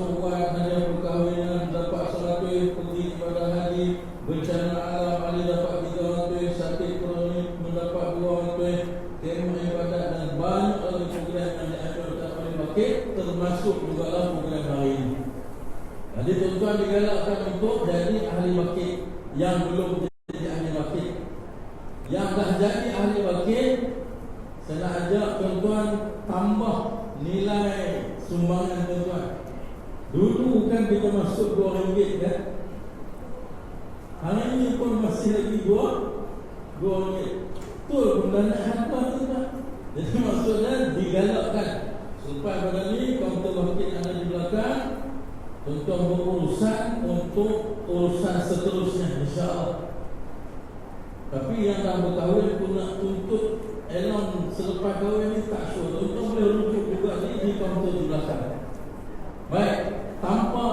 buat hadiah perkahwinan, dapat 100, pergi ibadah haji, bencana alam ada dapat 300, sakit kronik mendapat 200, kemah ibadat dan banyak lagi program yang diaturkan oleh Bakit, termasuk juga dalam program hari ini. Jadi tuan-tuan digalakkan untuk jadi ahli Bakit yang belum jadi ahli Bakit. Yang dah jadi ahli Bakit, saya nak ajak tuan-tuan tambah nilai sumbangan tuan-tuan. Dulu kan kita masuk RM2 kan? Hari ini pun masih lagi RM2. Betul pun dah nak harta tuan-tuan. Jadi maksudnya digalakkan supaya pada ni kaunter Bakit ada di belakang, tuan-tuan berurusan untuk urusan seterusnya insya-Allah. Tapi yang dah berkahwin pun nak tuntut elon selepas kahwin ni tak sure. Tuan-tuan boleh rujuk juga di kaunter di belakang. Baik, tanpa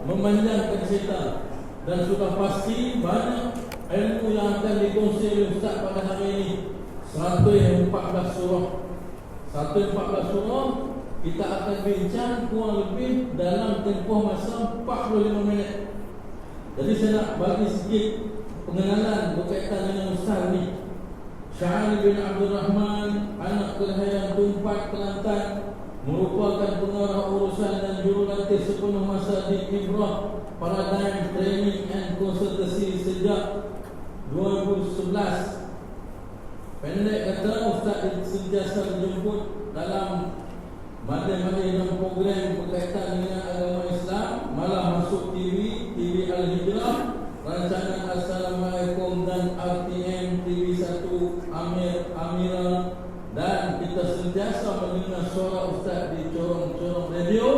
memanjangkan cerita, dan sudah pasti banyak ilmu yang akan dikongsi oleh Ustaz pada hari ini. 114 surah. 114 surah kita akan bincang kurang lebih dalam tempoh masa 45 minit. Jadi saya nak bagi sikit pengenalan berkaitan dengan Ustaz ni. Syahal bin Abdul Rahman, anak kelahiran Tumpat, Kelantan, merupakan pengarah urusan dan jurulatih sepenuh masa di Ibrah Paradigm Training and Consultancy sejak 2011. Pendek kata, Ustaz sentiasa dijemput dalam madai-madai dan program berkaitan dengan agama Islam, malah masuk TV Al-Hijrah, rancangan Assalamualaikum dan RTM TV1 Amira, dan kita sentiasa mendengar suara Ustaz di corong-corong radio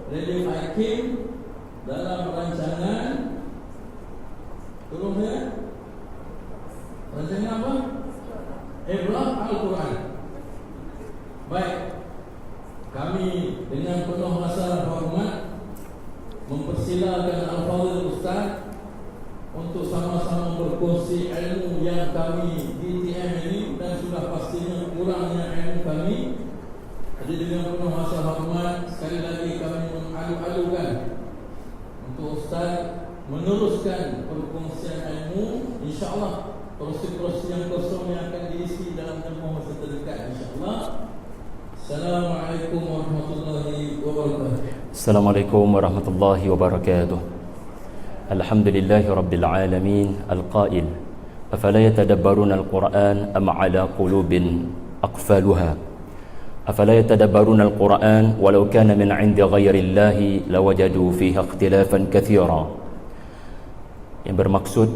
IKIM dalam rancangan tolong ya, rancangan apa? Ibrah Al-Quran. Baik, kami dengan penuh rasa hormat mempersilakan Al-Fadhil Ustaz untuk sama-sama berkongsi ilmu yang kami di TM ini, dan sudah pastinya kurangnya ilmu kami. Jadi dengan penuh rasa hormat sekali lagi kami mengalu-alukan untuk Ustaz meneruskan perkongsian ilmu, insya-Allah kursi-kursi yang kosong yang akan diisi dalam tempoh masa terdekat insya-Allah. Assalamualaikum warahmatullahi wabarakatuh. Assalamualaikum warahmatullahi wabarakatuh. Alhamdulillahi rabbil alamin, al-qail afala yatadabbaruna al-Qur'an am ala qulubin aqfaluha. Afala yatadabbaruna al-Qur'an walau kana min 'indi ghairillahi lawajadu fiha ikhtilafan katsira. Yang bermaksud,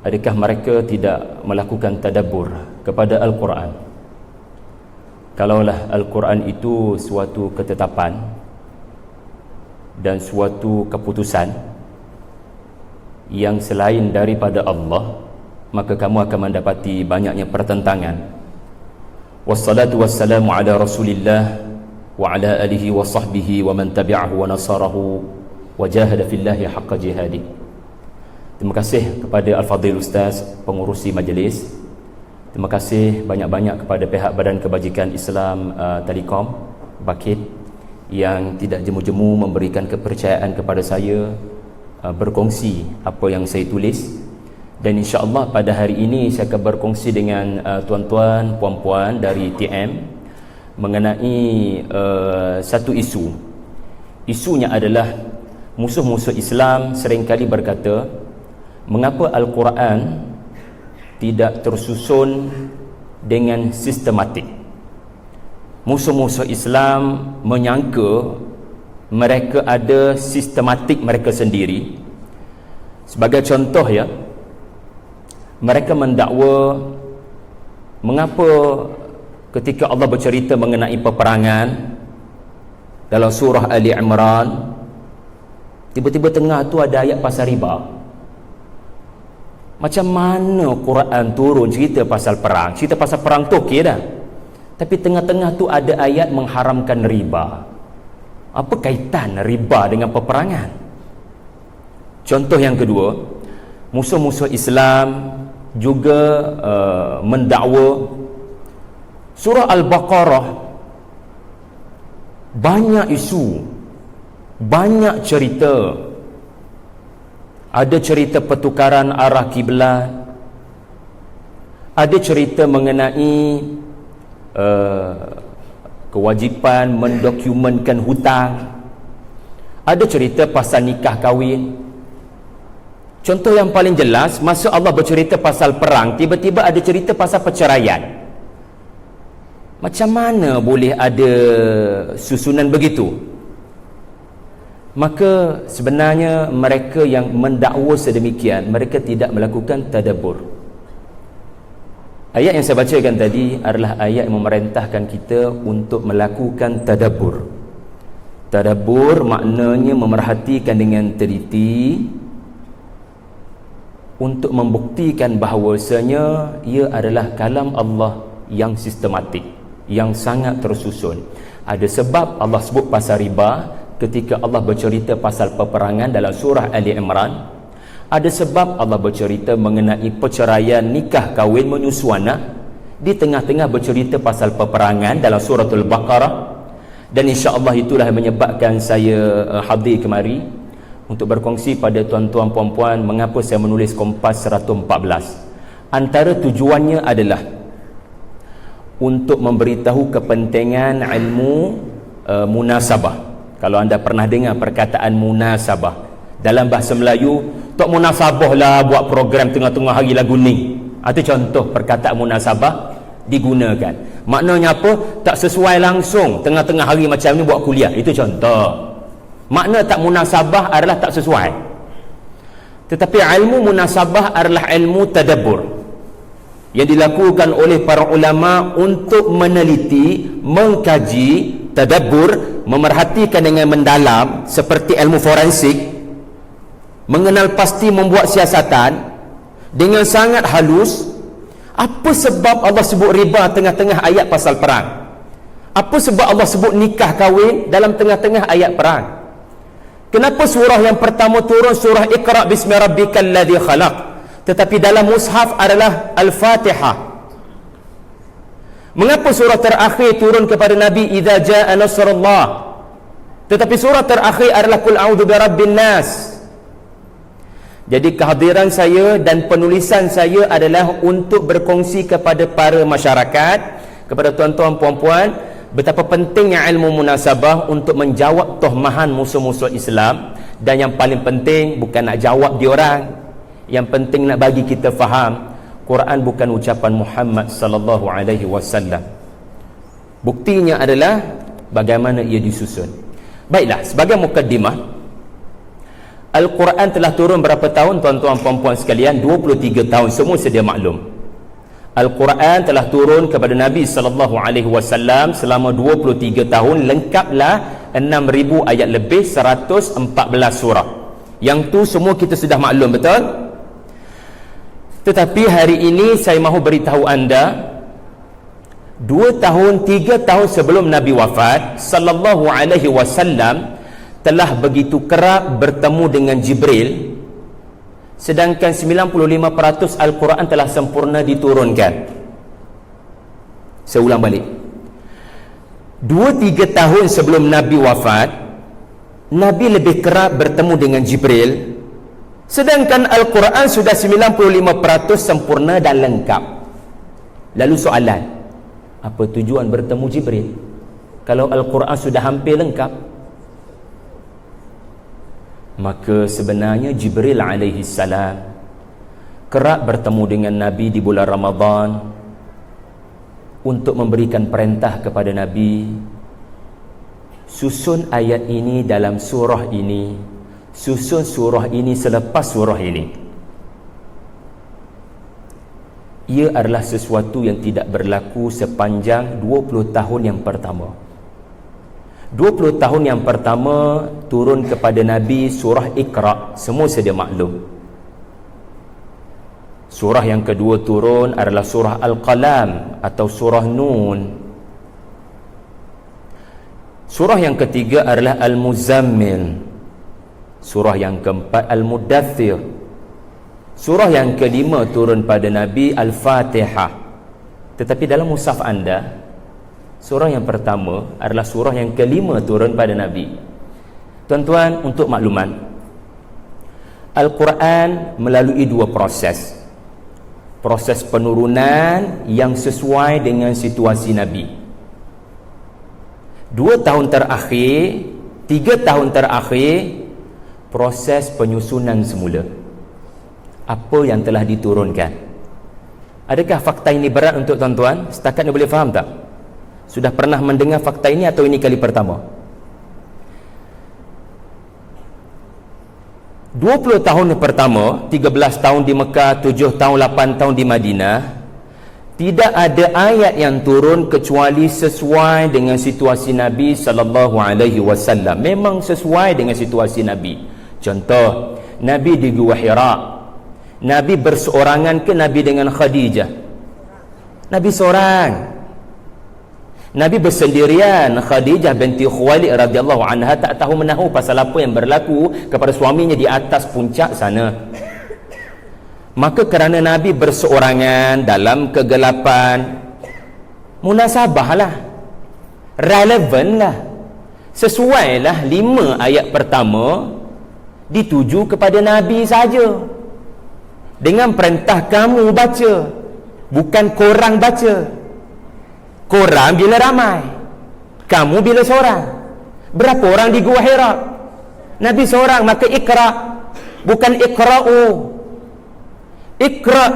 adakah mereka tidak melakukan tadabbur kepada Al-Quran? Kalaulah Al-Quran itu suatu ketetapan dan suatu keputusan yang selain daripada Allah, maka kamu akan mendapati banyaknya pertentangan. Wassalatu wassalamu ala Rasulillah wa ala alihi wa sahbihi wa man tabi'ahu wa nasarahu wa jahada fillahi haqqa jihadi. Terima kasih kepada Al-Fadhil Ustaz pengurusi majlis. Terima kasih banyak-banyak kepada pihak Badan Kebajikan Islam Telekom Bakit yang tidak jemu-jemu memberikan kepercayaan kepada saya berkongsi apa yang saya tulis. Dan insya-Allah pada hari ini saya akan berkongsi dengan tuan-tuan, puan-puan dari TM mengenai satu isu. Isunya adalah musuh-musuh Islam seringkali berkata, mengapa Al-Quran tidak tersusun dengan sistematik? Musuh-musuh Islam menyangka mereka ada sistematik mereka sendiri. Sebagai contoh ya, mereka mendakwa mengapa ketika Allah bercerita mengenai peperangan dalam surah Ali Imran, tiba-tiba tengah tu ada ayat pasal riba. Macam mana Quran turun cerita pasal perang? Cerita pasal perang tu okey dah, tapi tengah-tengah tu ada ayat mengharamkan riba. Apa kaitan riba dengan peperangan? Contoh yang kedua, musuh-musuh Islam juga mendakwa surah Al-Baqarah banyak isu banyak cerita. Ada cerita pertukaran arah kiblat, ada cerita mengenai kewajipan mendokumentkan hutang, ada cerita pasal nikah kahwin. Contoh yang paling jelas, masa Allah bercerita pasal perang, tiba-tiba ada cerita pasal perceraian. Macam mana boleh ada susunan begitu? Maka sebenarnya mereka yang mendakwa sedemikian, mereka tidak melakukan tadabbur. Ayat yang saya bacakan tadi adalah ayat yang memerintahkan kita untuk melakukan tadabbur. Tadabbur maknanya memerhatikan dengan teliti untuk membuktikan bahawasanya ia adalah kalam Allah yang sistematik, yang sangat tersusun. Ada sebab Allah sebut pasal riba ketika Allah bercerita pasal peperangan dalam surah Ali Imran. Ada sebab Allah bercerita mengenai perceraian nikah kahwin menyusuanah. Di tengah-tengah bercerita pasal peperangan dalam suratul Baqarah. Dan insya-Allah itulah yang menyebabkan saya hadir kemari untuk berkongsi pada tuan-tuan puan-puan mengapa saya menulis Kompas 114. Antara tujuannya adalah untuk memberitahu kepentingan ilmu munasabah. Kalau anda pernah dengar perkataan munasabah, dalam bahasa Melayu, tok munasabah lah buat program tengah-tengah hari lagu ni. Itu contoh perkataan munasabah digunakan. Maknanya apa? Tak sesuai langsung tengah-tengah hari macam ni buat kuliah. Itu contoh. Makna tak munasabah adalah tak sesuai. Tetapi ilmu munasabah adalah ilmu tadabbur yang dilakukan oleh para ulama untuk meneliti, mengkaji, tadabbur, memerhatikan dengan mendalam seperti ilmu forensik, mengenal pasti, membuat siasatan dengan sangat halus. Apa sebab Allah sebut riba tengah-tengah ayat pasal perang? Apa sebab Allah sebut nikah kahwin dalam tengah-tengah ayat perang? Kenapa surah yang pertama turun surah Iqra bismi rabbikal ladzi khalaq, tetapi dalam mushaf adalah Al-Fatihah? Mengapa surah terakhir turun kepada Nabi idza jaa nasrullah, tetapi surah terakhir adalah qul a'udzu birabbin nas? Jadi kehadiran saya dan penulisan saya adalah untuk berkongsi kepada para masyarakat, kepada tuan-tuan puan-puan, betapa pentingnya ilmu munasabah untuk menjawab tohmahan musuh-musuh Islam. Dan yang paling penting bukan nak jawab diorang, yang penting nak bagi kita faham Quran bukan ucapan Muhammad sallallahu alaihi wasallam. Buktinya adalah bagaimana ia disusun. Baiklah, sebagai mukaddimah, Al-Quran telah turun berapa tahun tuan-tuan puan-puan sekalian? 23 tahun, semua sedia maklum. Al-Quran telah turun kepada Nabi sallallahu alaihi wasallam selama 23 tahun, lengkaplah 6,000 ayat lebih, 114 surah. Yang tu semua kita sudah maklum, betul? Tetapi hari ini saya mahu beritahu anda, 2 tahun, 3 tahun sebelum Nabi wafat sallallahu alaihi wasallam telah begitu kerap bertemu dengan Jibril, sedangkan 95% Al-Quran telah sempurna diturunkan. Saya ulang balik, 2-3 tahun sebelum Nabi wafat, Nabi lebih kerap bertemu dengan Jibril, sedangkan Al-Quran sudah 95% sempurna dan lengkap. Lalu soalan, apa tujuan bertemu Jibril kalau Al-Quran sudah hampir lengkap? Maka sebenarnya Jibril alaihi salam kerap bertemu dengan Nabi di bulan Ramadan untuk memberikan perintah kepada Nabi, susun ayat ini dalam surah ini, susun surah ini selepas surah ini. Ia adalah sesuatu yang tidak berlaku sepanjang 20 tahun yang pertama. 20 tahun yang pertama turun kepada Nabi surah Iqra, semua sedia maklum. Surah yang kedua turun adalah surah Al-Qalam atau surah Nun. Surah yang ketiga adalah Al-Muzammil. Surah yang keempat Al-Mudaththir. Surah yang kelima turun pada Nabi Al-Fatihah. Tetapi dalam mushaf anda, surah yang pertama adalah surah yang kelima turun pada Nabi. Tuan-tuan, untuk makluman, Al-Quran melalui dua proses. Proses penurunan yang sesuai dengan situasi Nabi. 2 tahun terakhir, 3 tahun terakhir, proses penyusunan semula. Apa yang telah diturunkan. Adakah fakta ini berat untuk tuan-tuan? Setakat ni boleh faham tak? Sudah pernah mendengar fakta ini atau ini kali pertama? 20 tahun pertama, 13 tahun di Mekah, 7 tahun, 8 tahun di Madinah, tidak ada ayat yang turun kecuali sesuai dengan situasi Nabi sallallahu alaihi wasallam. Memang sesuai dengan situasi Nabi. Contoh, Nabi di Gua Hira. Nabi berseorangan ke Nabi dengan Khadijah? Nabi seorang. Nabi bersendirian. Khadijah binti Khuwailid radhiyallahu anha tak tahu menahu pasal apa yang berlaku kepada suaminya di atas puncak sana. Maka kerana Nabi berseorangan dalam kegelapan, munasabahlah, relevanlah, sesuailah 5 ayat pertama dituju kepada Nabi saja, dengan perintah kamu baca, bukan korang baca. Korang bila ramai, kamu bila seorang. Berapa orang di Gua Hira? Nabi seorang, maka ikra, bukan ikra'u. Ikra.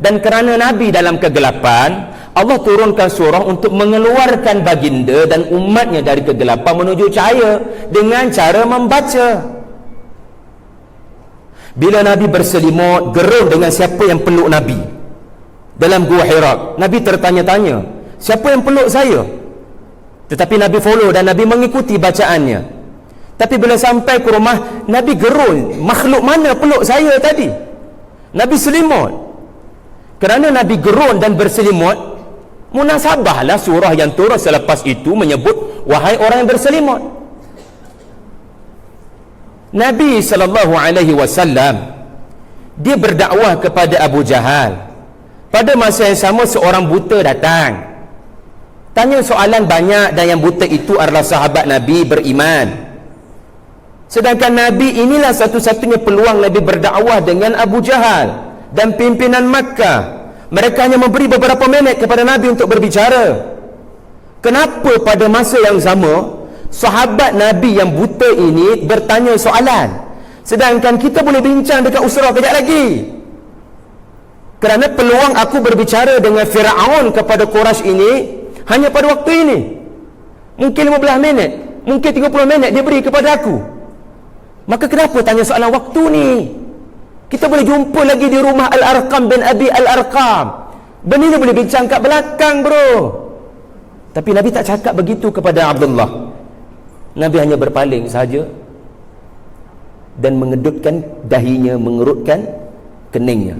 Dan kerana Nabi dalam kegelapan, Allah turunkan surah untuk mengeluarkan baginda dan umatnya dari kegelapan menuju cahaya dengan cara membaca. Bila Nabi berselimut, gerun dengan siapa yang peluk Nabi dalam Gua Hira, Nabi tertanya-tanya, siapa yang peluk saya? Tetapi Nabi follow dan Nabi mengikuti bacaannya. Tapi bila sampai ke rumah, Nabi gerun, makhluk mana peluk saya tadi? Nabi selimut. Kerana Nabi gerun dan berselimut, munasabahlah surah yang turun selepas itu menyebut, wahai orang yang berselimut. Nabi SAW, dia berdakwah kepada Abu Jahal. Pada masa yang sama, seorang buta datang, tanya soalan banyak, dan yang buta itu adalah sahabat Nabi beriman. Sedangkan Nabi inilah satu-satunya peluang Nabi berdakwah dengan Abu Jahal dan pimpinan Makkah. Mereka hanya memberi beberapa minit kepada Nabi untuk berbicara. Kenapa pada masa yang sama sahabat Nabi yang buta ini bertanya soalan, sedangkan kita boleh bincang dekat usrah kejap lagi? Kerana peluang aku berbicara dengan Fir'aun kepada Quraisy ini hanya pada waktu ini. Mungkin 15 minit, mungkin 30 minit dia beri kepada aku. Maka kenapa tanya soalan waktu ni? Kita boleh jumpa lagi di rumah Al-Arqam bin Abi Al-Arqam. Benda ni boleh bincang kat belakang, bro. Tapi Nabi tak cakap begitu kepada Abdullah. Nabi hanya berpaling sahaja dan mengedutkan dahinya, mengerutkan keningnya.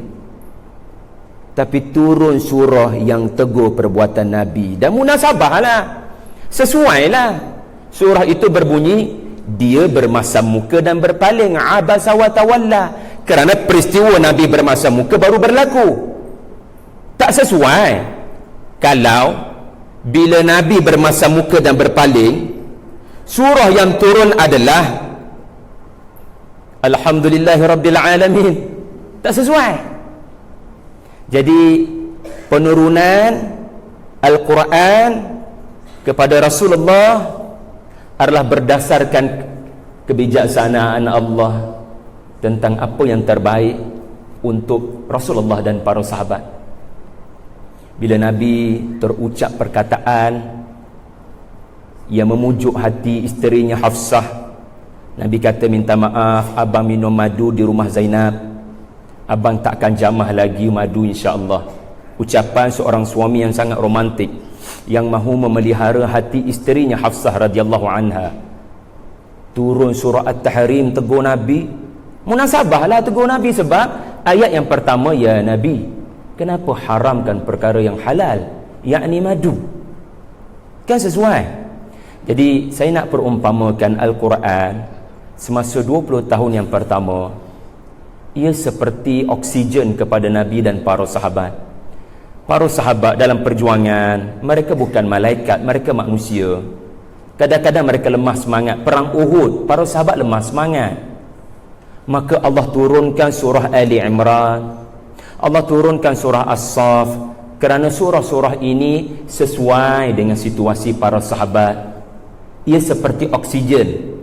Tapi turun surah yang tegur perbuatan Nabi, dan munasabahlah, sesuailah. Surah itu berbunyi, dia bermasam muka dan berpaling, abasa wa tawalla. Kerana peristiwa Nabi bermasam muka baru berlaku. Tak sesuai kalau bila Nabi bermasam muka dan berpaling, surah yang turun adalah Alhamdulillahirrabbilalamin. Tak sesuai. Jadi penurunan Al-Quran kepada Rasulullah adalah berdasarkan kebijaksanaan Allah tentang apa yang terbaik untuk Rasulullah dan para sahabat. Bila Nabi terucap perkataan yang memujuk hati isterinya Hafsah, Nabi kata, minta maaf, abang minum madu di rumah Zainab, abang takkan jamah lagi madu insya-Allah. Ucapan seorang suami yang sangat romantik, yang mahu memelihara hati isterinya Hafsah radhiyallahu anha. Turun surah At-Tahrim tegur Nabi. Munasabahlah tegur Nabi sebab ayat yang pertama, ya Nabi, kenapa haramkan perkara yang halal, yakni madu? Kan sesuai. Jadi saya nak perumpamakan Al-Quran semasa 20 tahun yang pertama, ia seperti oksigen kepada Nabi dan para sahabat. Para sahabat dalam perjuangan, mereka bukan malaikat, mereka manusia. Kadang-kadang mereka lemah semangat. Perang Uhud, para sahabat lemah semangat. Maka Allah turunkan surah Ali Imran, Allah turunkan surah As-Saff, kerana surah-surah ini sesuai dengan situasi para sahabat. Ia seperti oksigen,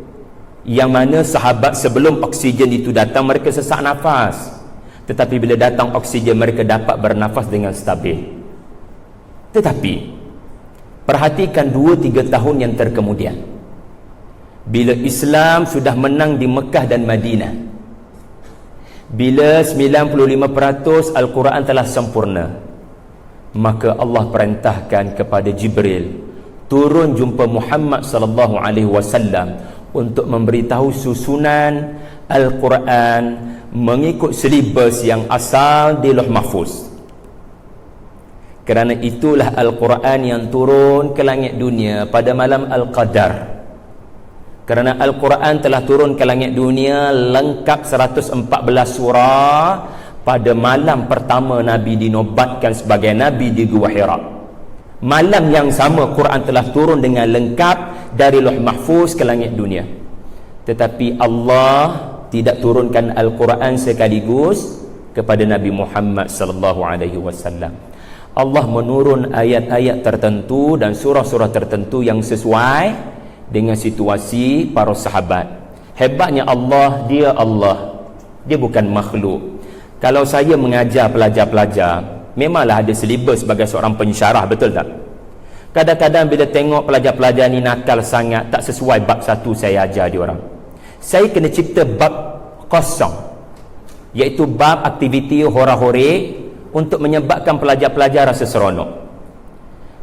yang mana sahabat sebelum oksigen itu datang mereka sesak nafas, tetapi bila datang oksigen mereka dapat bernafas dengan stabil. Tetapi perhatikan 2-3 tahun yang terkemudian, bila Islam sudah menang di Mekah dan Madinah, bila 95% Al-Quran telah sempurna, maka Allah perintahkan kepada Jibril turun jumpa Muhammad sallallahu alaihi wasallam untuk memberitahu susunan Al-Quran mengikut silibus yang asal di Lauh Mahfuz. Kerana itulah Al-Quran yang turun ke langit dunia pada malam Al-Qadar. Kerana Al-Quran telah turun ke langit dunia lengkap 114 surah pada malam pertama Nabi dinobatkan sebagai Nabi di Gua Hira. Malam yang sama Quran telah turun dengan lengkap dari Lauh Mahfuz ke langit dunia. Tetapi Allah tidak turunkan Al-Quran sekaligus kepada Nabi Muhammad sallallahu alaihi wasallam. Allah menurun ayat-ayat tertentu dan surah-surah tertentu yang sesuai dengan situasi para sahabat. Hebatnya Allah, dia bukan makhluk. Kalau saya mengajar pelajar-pelajar, memanglah ada silibus sebagai seorang pensyarah, betul tak? Kadang-kadang bila tengok pelajar-pelajar ni nakal sangat, tak sesuai bab satu saya ajar dia orang, saya kena cipta bab kosong, iaitu bab aktiviti hora-hore untuk menyebabkan pelajar-pelajar rasa seronok.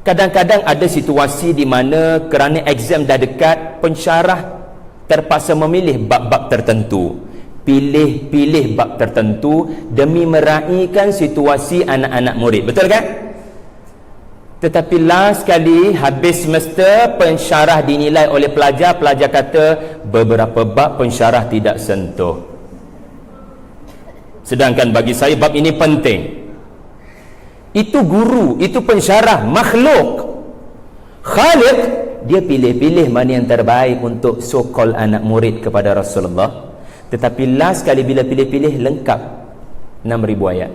Kadang-kadang ada situasi di mana kerana exam dah dekat, pensyarah terpaksa memilih bab-bab tertentu, pilih bab tertentu demi meraihkan situasi anak-anak murid, betul kan? Tetapi last kali habis semester, pensyarah dinilai oleh pelajar, pelajar kata beberapa bab pensyarah tidak sentuh. Sedangkan bagi saya bab ini penting. Itu guru, itu pensyarah, makhluk. Khaliq, dia pilih-pilih mana yang terbaik untuk so-called anak murid kepada Rasulullah. Tetapi last kali bila pilih-pilih lengkap 6,000 ayat.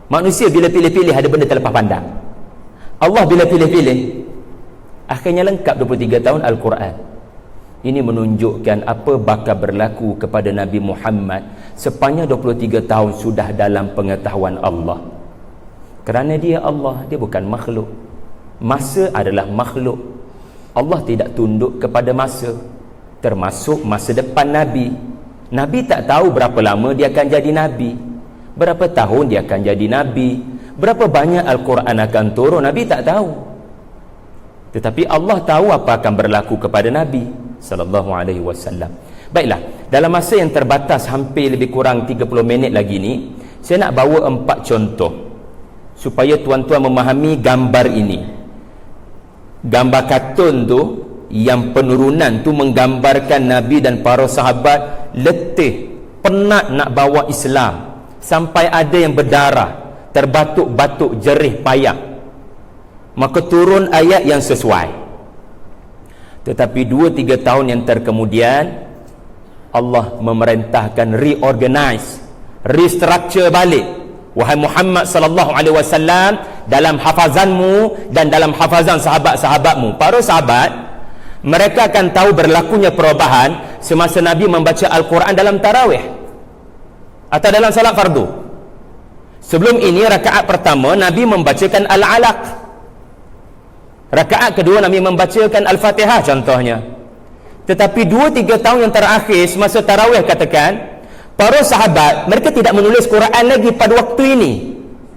Manusia bila pilih-pilih ada benda terlepas pandang. Allah bila pilih-pilih akhirnya lengkap 23 tahun Al-Quran. Ini menunjukkan apa bakal berlaku kepada Nabi Muhammad sepanjang 23 tahun sudah dalam pengetahuan Allah. Kerana dia Allah, dia bukan makhluk. Masa adalah makhluk. Allah tidak tunduk kepada masa, termasuk masa depan Nabi. Nabi tak tahu berapa lama dia akan jadi Nabi, berapa tahun dia akan jadi Nabi, berapa banyak Al-Quran akan turun, Nabi tak tahu. Tetapi Allah tahu apa akan berlaku kepada Nabi sallallahu alaihi wasallam. Baiklah, dalam masa yang terbatas hampir lebih kurang 30 minit lagi ni, saya nak bawa 4 contoh supaya tuan-tuan memahami gambar ini. Gambar kartun tu, yang penurunan tu menggambarkan Nabi dan para sahabat letih, penat nak bawa Islam, sampai ada yang berdarah, terbatuk-batuk, jerih payah. Maka turun ayat yang sesuai. Tetapi 2-3 tahun yang terkemudian, Allah memerintahkan reorganize, restructure balik. Wahai Muhammad sallallahu alaihi wasallam, dalam hafazanmu dan dalam hafazan sahabat-sahabatmu, para sahabat, mereka akan tahu berlakunya perubahan semasa Nabi membaca Al-Quran dalam tarawih atau dalam salat fardu. Sebelum ini, rakaat pertama Nabi membacakan Al-Alaq, rakaat kedua Nabi membacakan Al-Fatihah contohnya. Tetapi 2-3 tahun yang terakhir semasa tarawih, katakan para sahabat mereka tidak menulis Quran lagi pada waktu ini,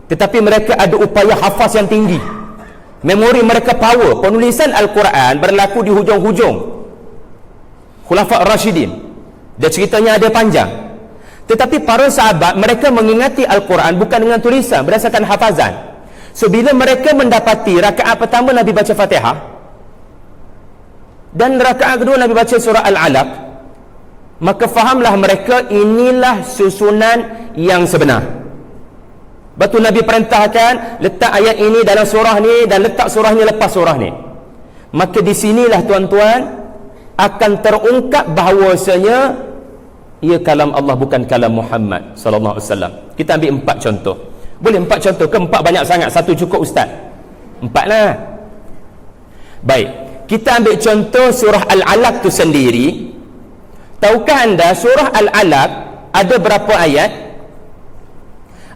tetapi mereka ada upaya hafaz yang tinggi. Memori mereka power. Penulisan Al-Quran berlaku di hujung-hujung Khulafa' Ar-Rashidin, dan ceritanya ada panjang. Tetapi para sahabat mereka mengingati Al-Quran bukan dengan tulisan, berdasarkan hafazan. So bila mereka mendapati rakaat pertama Nabi baca Fatihah dan rakaat kedua Nabi baca surah Al-Alaq, maka fahamlah mereka inilah susunan yang sebenar. Betul Nabi perintahkan letak ayat ini dalam surah ni dan letak surah ni lepas surah ni. Maka di sinilah tuan-tuan akan terungkap bahawasanya ia kalam Allah, bukan kalam Muhammad sallallahu alaihi wasallam. Kita ambil 4 contoh. Boleh 4 contoh ke 4 banyak sangat? 1 cukup ustaz? 4 lah. Baik, kita ambil contoh surah Al-Alaq tu sendiri. Tahukah anda surah Al-Alaq ada berapa ayat?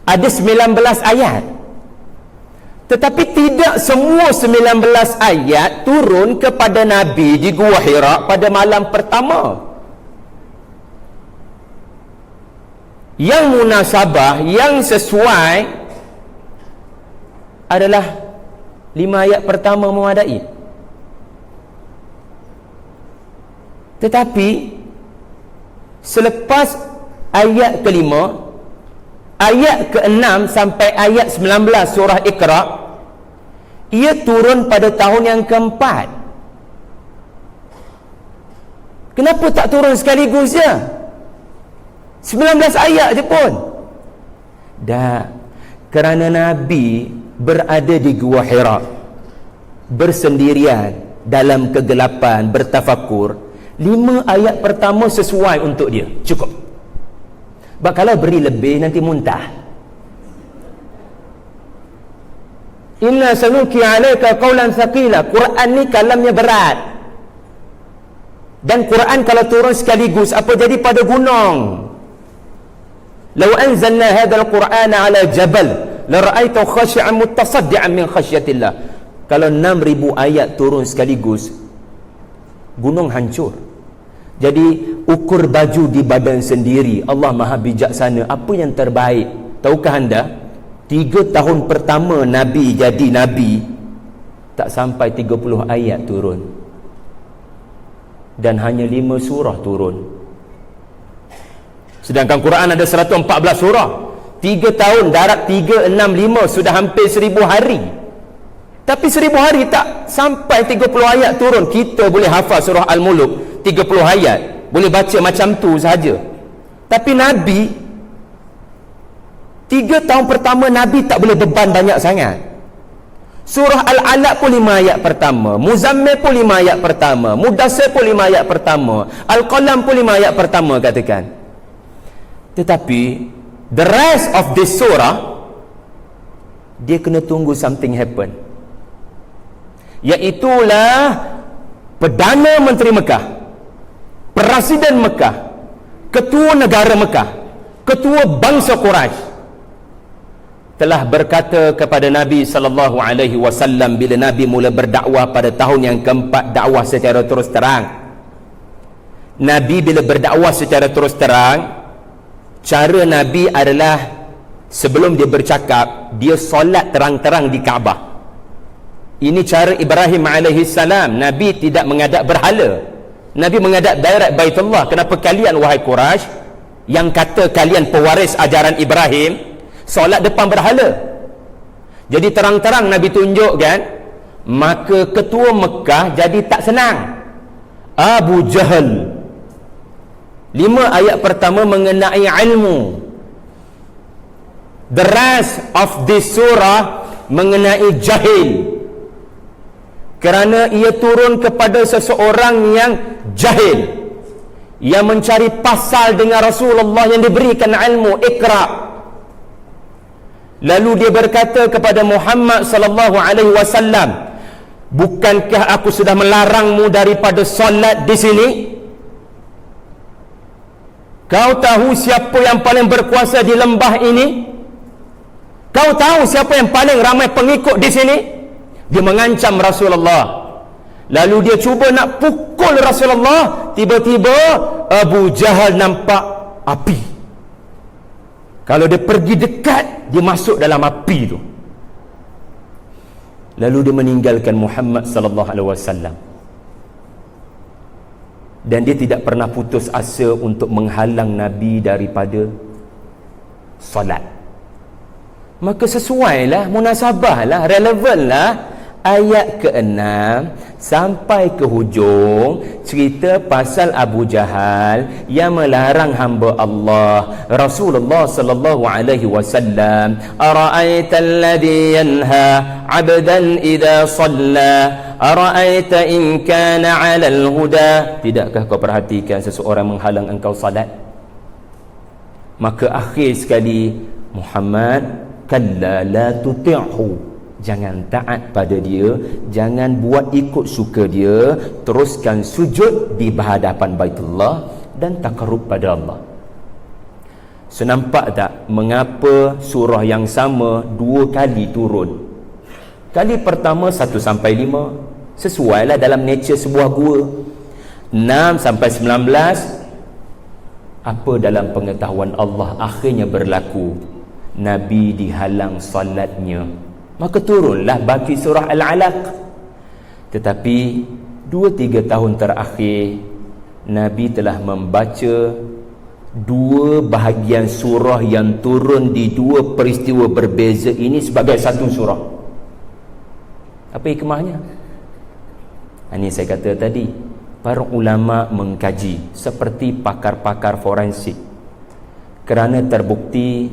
Ada 19 ayat. Tetapi tidak semua 19 ayat turun kepada Nabi di Gua Hira pada malam pertama. Yang munasabah, yang sesuai adalah 5 ayat pertama memadai. Tetapi selepas ayat kelima, ayat ke-6 sampai ayat 19 surah Iqra, ia turun pada tahun yang keempat. Kenapa tak turun sekaligus je? 19 ayat je pun. Dah, kerana Nabi berada di Gua Hira bersendirian dalam kegelapan bertafakur. 5 ayat pertama sesuai untuk dia, cukup. Sebab kalau beri lebih nanti muntah. Inna sanuki alaika qawlan thaqila. Quran ni kalamnya berat. Dan Quran kalau turun sekaligus, apa jadi pada gunung? Law anzalna hadzal Qur'ana ala jabal la ra'aitahu khashi'an mutasaddian min khasyatillah. Kalau 6,000 ayat turun sekaligus, gunung hancur. Jadi ukur baju di badan sendiri. Allah Maha bijaksana. Apa yang terbaik? Tahukah anda 3 tahun pertama Nabi jadi Nabi, tak sampai 30 ayat turun, dan hanya 5 surah turun. Sedangkan Quran ada 114 surah. 3 tahun darat 3, 6, 5, sudah hampir 1000 hari. Tapi 1000 hari tak sampai 30 ayat turun. Kita boleh hafal surah Al-Muluk 30 ayat, boleh baca macam tu sahaja. Tapi Nabi 3 tahun pertama Nabi tak boleh beban banyak sangat. Surah Al-Alaq pun 5 ayat pertama, Muzammil pun 5 ayat pertama, Mudassir pun 5 ayat pertama, Al-Qalam pun 5 ayat pertama katakan. Tetapi the rest of this surah, dia kena tunggu something happen, iaitulah Perdana Menteri Mekah, Presiden Mekah, Ketua Negara Mekah, Ketua Bangsa Quraisy telah berkata kepada Nabi sallallahu alaihi wasallam bila Nabi mula berdakwah pada tahun yang keempat dakwah secara terus terang. Nabi bila berdakwah secara terus terang, cara Nabi adalah sebelum dia bercakap, dia solat terang-terang di Kaabah. Ini cara Ibrahim alaihi salam. Nabi tidak menghadap berhala. Nabi menghadap direct Baitullah. Kenapa kalian wahai Quraisy yang kata kalian pewaris ajaran Ibrahim solat depan berhala? Jadi terang-terang Nabi tunjukkan. Maka ketua Mekah jadi tak senang. Abu Jahal, 5 ayat pertama mengenai ilmu. The rest of this surah mengenai jahil, kerana ia turun kepada seseorang yang jahil, yang mencari pasal dengan Rasulullah yang diberikan ilmu, Iqra. Lalu dia berkata kepada Muhammad sallallahu alaihi wasallam, bukankah aku sudah melarangmu daripada solat di sini? Kau tahu siapa yang paling berkuasa di lembah ini? Kau tahu siapa yang paling ramai pengikut di sini? Dia mengancam Rasulullah. Lalu dia cuba nak pukul Rasulullah. Tiba-tiba Abu Jahal nampak api. Kalau dia pergi dekat, dia masuk dalam api tu. Lalu dia meninggalkan Muhammad sallallahu alaihi wasallam. Dan dia tidak pernah putus asa untuk menghalang Nabi daripada solat. Maka sesuailah, munasabahlah, relevanlah ayat ke-6 sampai ke hujung cerita pasal Abu Jahal yang melarang hamba Allah Rasulullah sallallahu alaihi wasallam, ara'aital ladzi yanha 'abdan idza shalla ara'aita in kana 'alal huda, tidakkah kau perhatikan seseorang menghalang engkau salat? Maka akhir sekali, Muhammad, kalla la tuti'hu, jangan taat pada dia, jangan buat ikut suka dia, teruskan sujud di hadapan Baitullah dan takarrub pada Allah. So, nampak tak mengapa surah yang sama 2 kali turun? Kali pertama 1 sampai 5, sesuailah dalam nature sebuah gua. 6 sampai 19, apa dalam pengetahuan Allah akhirnya berlaku? Nabi dihalang salatnya, maka turunlah baki surah Al-Alaq. Tetapi 2-3 tahun terakhir, Nabi telah membaca 2 bahagian surah yang turun di 2 peristiwa berbeza ini sebagai satu surah. Apa hikmahnya? Ini saya kata tadi, para ulama mengkaji seperti pakar-pakar forensik, kerana terbukti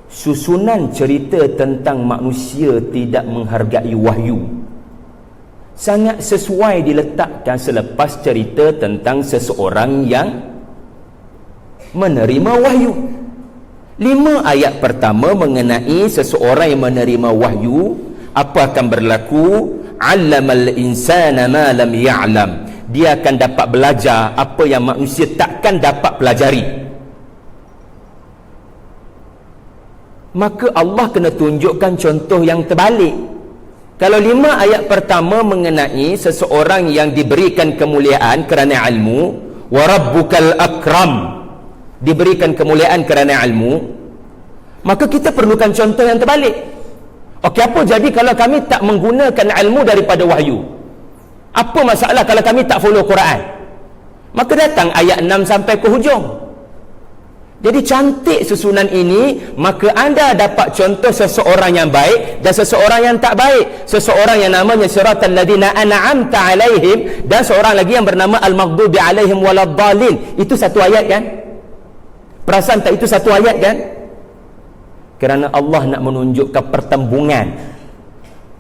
susunan cerita tentang manusia tidak menghargai wahyu sangat sesuai diletakkan selepas cerita tentang seseorang yang menerima wahyu. 5 ayat pertama mengenai seseorang yang menerima wahyu, apa akan berlaku? 'Allamal insana ma lam ya'lam, dia akan dapat belajar apa yang manusia takkan dapat pelajari. Maka Allah kena tunjukkan contoh yang terbalik. Kalau 5 ayat pertama mengenai seseorang yang diberikan kemuliaan kerana ilmu, wa rabbukal akram, diberikan kemuliaan kerana ilmu, maka kita perlukan contoh yang terbalik. Okey, apa jadi kalau kami tak menggunakan ilmu daripada wahyu? Apa masalah kalau kami tak follow Quran? Maka datang ayat 6 sampai ke hujung. Jadi cantik susunan ini, maka anda dapat contoh seseorang yang baik dan seseorang yang tak baik. Seseorang yang namanya siratal ladzina an'amta alaihim, dan seorang lagi yang bernama al-maghdubi alaihim waladdallin. Itu satu ayat kan? Perasan tak itu satu ayat kan? Kerana Allah nak menunjukkan pertembungan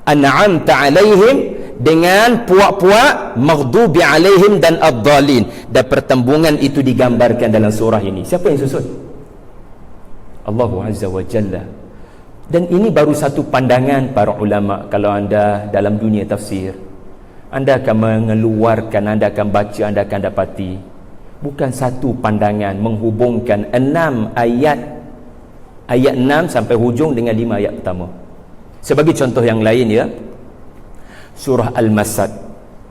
an'amta alaihim dengan puak-puak maghdubi alaihim dan ad-dallin, dan pertembungan itu digambarkan dalam surah ini. Siapa yang susun? Allah Azza wa Jalla. Dan ini baru satu pandangan para ulama. Kalau anda dalam dunia tafsir, anda akan mengeluarkan, anda akan baca, anda akan dapati bukan satu pandangan menghubungkan 6 ayat 6 sampai hujung dengan 5 ayat pertama. Sebagai contoh yang lain ya, surah Al-Masad.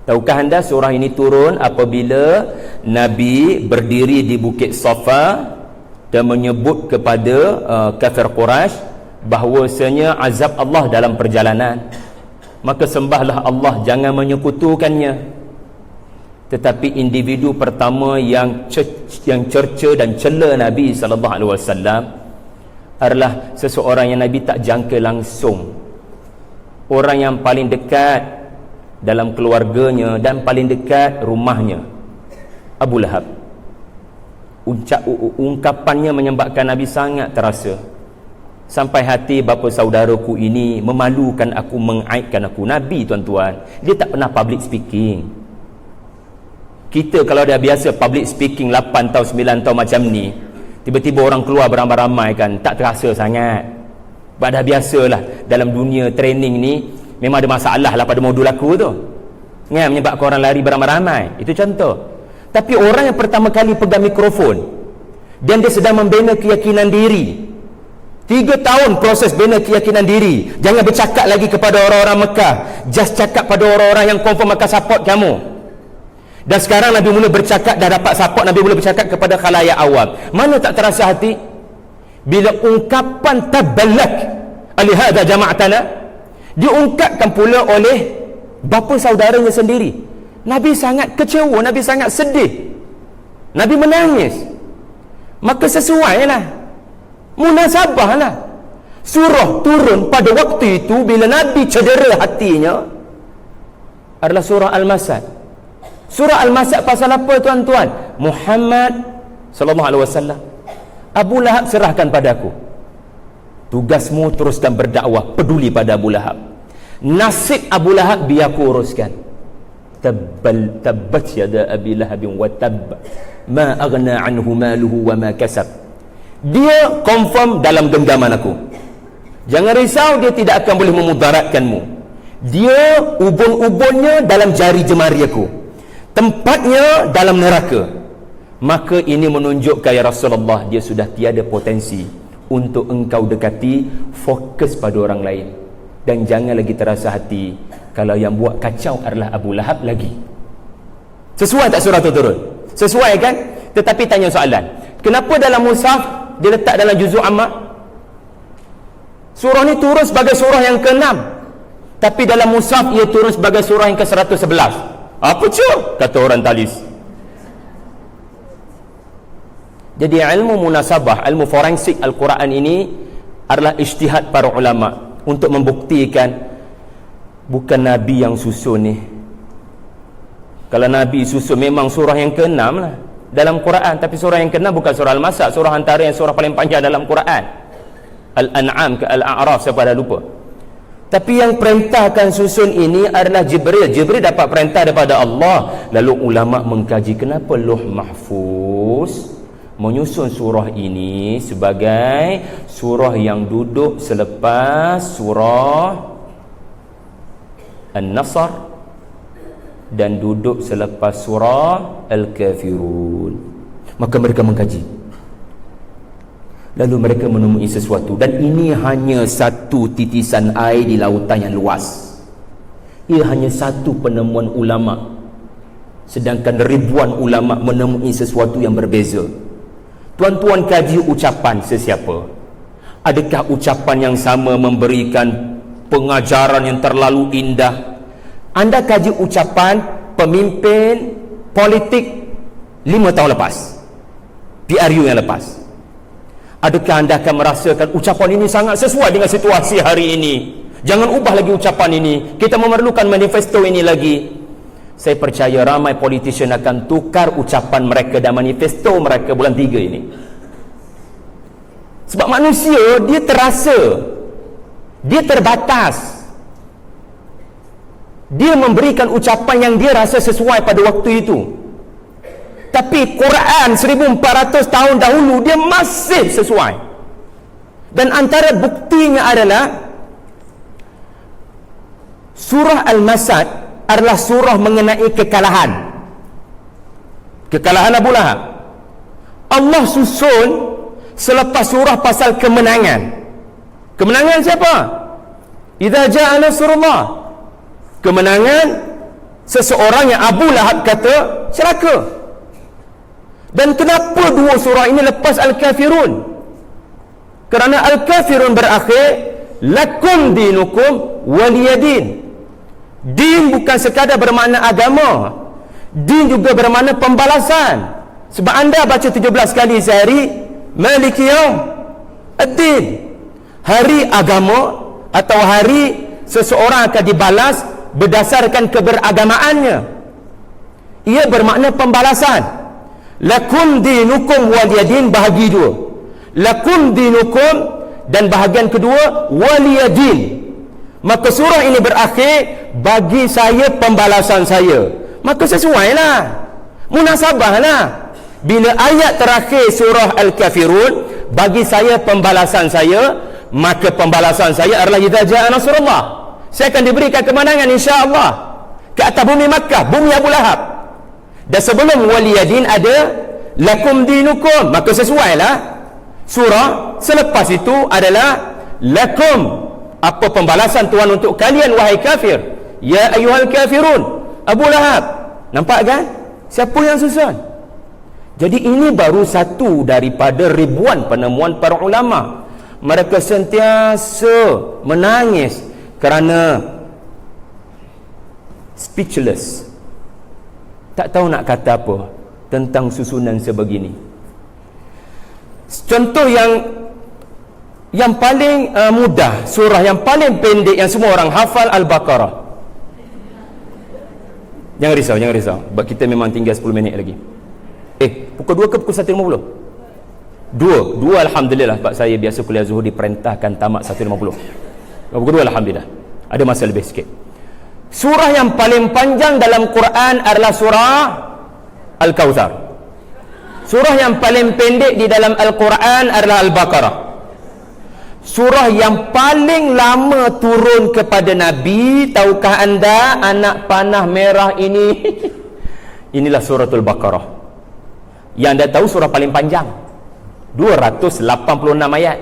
Tahukah anda surah ini turun apabila Nabi berdiri di Bukit Safa dan menyebut kepada kafir Quraisy bahawasanya azab Allah dalam perjalanan, maka sembahlah Allah, jangan menyekutukannya. Tetapi individu pertama yang cerca dan cela Nabi SAW adalah seseorang yang Nabi tak jangka langsung, orang yang paling dekat dalam keluarganya dan paling dekat rumahnya, Abu Lahab. Ungkapannya menyebabkan Nabi sangat terasa, sampai hati bapa saudaraku ini memalukan aku, mengaibkan aku. Nabi tuan-tuan, dia tak pernah public speaking. Kita kalau dah biasa public speaking 8 tahun 9 tahun macam ni, tiba-tiba orang keluar beramai-ramai kan, tak terasa sangat. Dah biasalah dalam dunia training ni, memang ada masalah lah pada modul aku tu kan, menyebabkan orang lari beramai-ramai. Itu contoh. Tapi orang yang pertama kali pegang mikrofon dan dia sedang membina keyakinan diri, 3 tahun proses bina keyakinan diri. Jangan bercakap lagi kepada orang-orang Mekah, just cakap pada orang-orang yang confirm akan support kamu. Dan sekarang Nabi mula bercakap, dah dapat support, Nabi mula bercakap kepada khalayak awam. Mana tak terasa hati bila ungkapan tabbalak alihada jama'atana diungkapkan pula oleh bapa saudaranya sendiri. Nabi sangat kecewa, Nabi sangat sedih, Nabi menangis. Maka sesuailah, munasabahlah, surah turun pada waktu itu bila Nabi cedera hatinya adalah surah Al-Masad. Surah Al-Masad pasal apa tuan-tuan? Muhammad sallallahu alaihi wasallam, Abu Lahab serahkan padaku, tugasmu teruskan berdakwah, peduli pada Abu Lahab. nasib Abu Lahab biar aku uruskan. Tabbat yada Abi Lahabin wa tabb ma aghna anhu maluhu wa ma kasab. Dia confirm dalam genggaman aku. Jangan risau, dia tidak akan boleh memudaratkanmu. Dia ubun-ubunnya dalam jari jemari aku, tempatnya dalam neraka. Maka ini menunjukkan ya Rasulullah, dia sudah tiada potensi untuk engkau dekati. Fokus pada orang lain, dan jangan lagi terasa hati kalau yang buat kacau adalah Abu Lahab lagi. Sesuai tak surah itu turun? Sesuai kan? Tetapi tanya soalan, kenapa dalam mushaf dia letak dalam juzuk amma? Surah ni turun sebagai surah yang ke-6, tapi dalam mushaf ia turun sebagai surah yang ke-111. Apa cur? Kata orang talis. Jadi ilmu munasabah, ilmu forensik Al-Quran ini adalah ijtihad para ulama untuk membuktikan bukan Nabi yang susun ni. Kalau Nabi susun memang surah yang ke-6 lah dalam Quran, tapi surah yang ke-6 bukan surah Al-Masad, surah antara yang surah paling panjang dalam Quran. Al-An'am ke Al-A'raf, siapa dah lupa. Tapi yang perintahkan susun ini adalah Jibril. Jibril dapat perintah daripada Allah. Lalu ulama mengkaji kenapa Lauh Mahfuz menyusun surah ini sebagai surah yang duduk selepas surah An-Nasr dan duduk selepas surah Al-Kafirun. Maka mereka mengkaji, lalu mereka menemui sesuatu, dan ini hanya satu titisan air di lautan yang luas. Ia hanya satu penemuan ulama, sedangkan ribuan ulama menemui sesuatu yang berbeza. Tuan-tuan kaji ucapan sesiapa. Adakah ucapan yang sama memberikan pengajaran yang terlalu indah? Anda kaji ucapan pemimpin politik 5 tahun lepas, PRU yang lepas. Adakah anda akan merasakan ucapan ini sangat sesuai dengan situasi hari ini? Jangan ubah lagi ucapan ini. Kita memerlukan manifesto ini lagi. Saya percaya ramai politician akan tukar ucapan mereka dan manifesto mereka bulan 3 ini. Sebab manusia, dia terasa, dia terbatas. Dia memberikan ucapan yang dia rasa sesuai pada waktu itu. Tapi Quran 1400 tahun dahulu dia masih sesuai. Dan antara buktinya adalah surah Al-Masad adalah surah mengenai kekalahan. Kekalahan Abu Lahab. Allah susun selepas surah pasal kemenangan. Kemenangan siapa? Idza jaa nasrullah. Kemenangan seseorang yang Abu Lahab kata celaka. Dan kenapa dua surah ini lepas Al-Kafirun? Kerana Al-Kafirun berakhir lakum dinukum waliyadin. Din bukan sekadar bermakna agama, din juga bermakna pembalasan. Sebab anda baca 17 kali sehari Maliki Yaum Ad-Din, hari agama atau hari seseorang akan dibalas berdasarkan keberagamaannya. Ia bermakna pembalasan. Lakum dinukum waliyadin, bahagi dua. Lakum dinukum, dan bahagian kedua waliyadin. Maka surah ini berakhir bagi saya pembalasan saya. Maka sesuailah, munasabahlah. Bila ayat terakhir surah Al-Kafirun bagi saya pembalasan saya, maka pembalasan saya adalah idza jaa nasrullah. Saya akan diberikan kemenangan insya-Allah ke atas bumi Makkah, bumi Abu Lahab. Dan sebelum waliyadin ada lakum dinukum, maka sesuailah surah selepas itu adalah lakum, apa pembalasan Tuhan untuk kalian wahai kafir, ya ayyuhal kafirun, Abu Lahab. Nampak kan siapa yang susun? Jadi ini baru satu daripada ribuan penemuan para ulama. Mereka sentiasa menangis kerana speechless, tak tahu nak kata apa tentang susunan sebegini. Contoh yang paling mudah, surah yang paling pendek yang semua orang hafal, Al-Baqarah. Jangan risau, sebab kita memang tinggal 10 minit lagi. Pukul 2 ke pukul 1.50? 2 alhamdulillah, sebab saya biasa kuliah zuhur diperintahkan tamat 1.50. Pukul 2 alhamdulillah. Ada masa lebih sikit. Surah yang paling panjang dalam Quran adalah surah Al-Kautsar. Surah yang paling pendek di dalam Al-Quran adalah Al-Baqarah. Surah yang paling lama turun kepada Nabi, tahukah anda anak panah merah ini? Inilah suratul Baqarah. Yang anda tahu surah paling panjang, 286 ayat.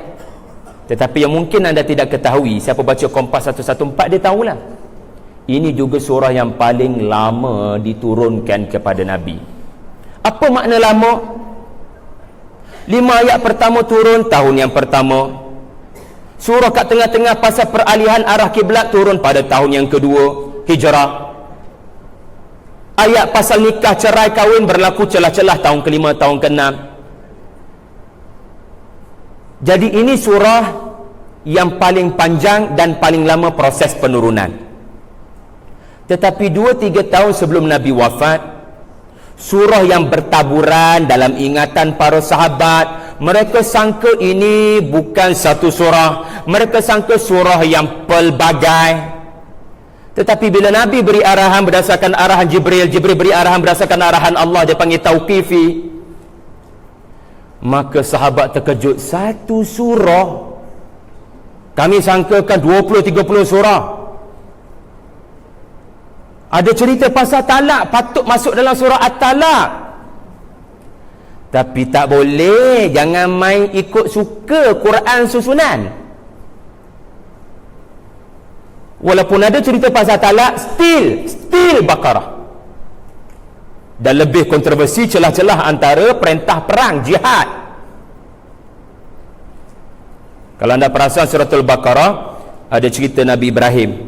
Tetapi yang mungkin anda tidak ketahui, siapa baca Kompas 114 dia tahulah, ini juga surah yang paling lama diturunkan kepada Nabi. Apa makna lama? 5 ayat pertama turun tahun yang pertama. Surah kat tengah-tengah pasal peralihan arah kiblat turun pada tahun yang kedua Hijrah. Ayat pasal nikah cerai kahwin berlaku celah-celah tahun kelima, tahun keenam. Jadi ini surah yang paling panjang dan paling lama proses penurunan. Tetapi 2-3 tahun sebelum Nabi wafat, surah yang bertaburan dalam ingatan para sahabat, mereka sangka ini bukan satu surah, mereka sangka surah yang pelbagai. Tetapi bila Nabi beri arahan berdasarkan arahan Jibril, Jibril beri arahan berdasarkan arahan Allah, dia panggil tauqifi, maka sahabat terkejut. Satu surah, kami sangkakan 20-30 surah. Ada cerita pasal talak, patut masuk dalam surah At-Talak. Tapi tak boleh, jangan main ikut suka Quran susunan. Walaupun ada cerita pasal talak, still Baqarah. Dan lebih kontroversi celah-celah antara perintah perang, jihad. Kalau anda perasan suratul Baqarah, ada cerita Nabi Ibrahim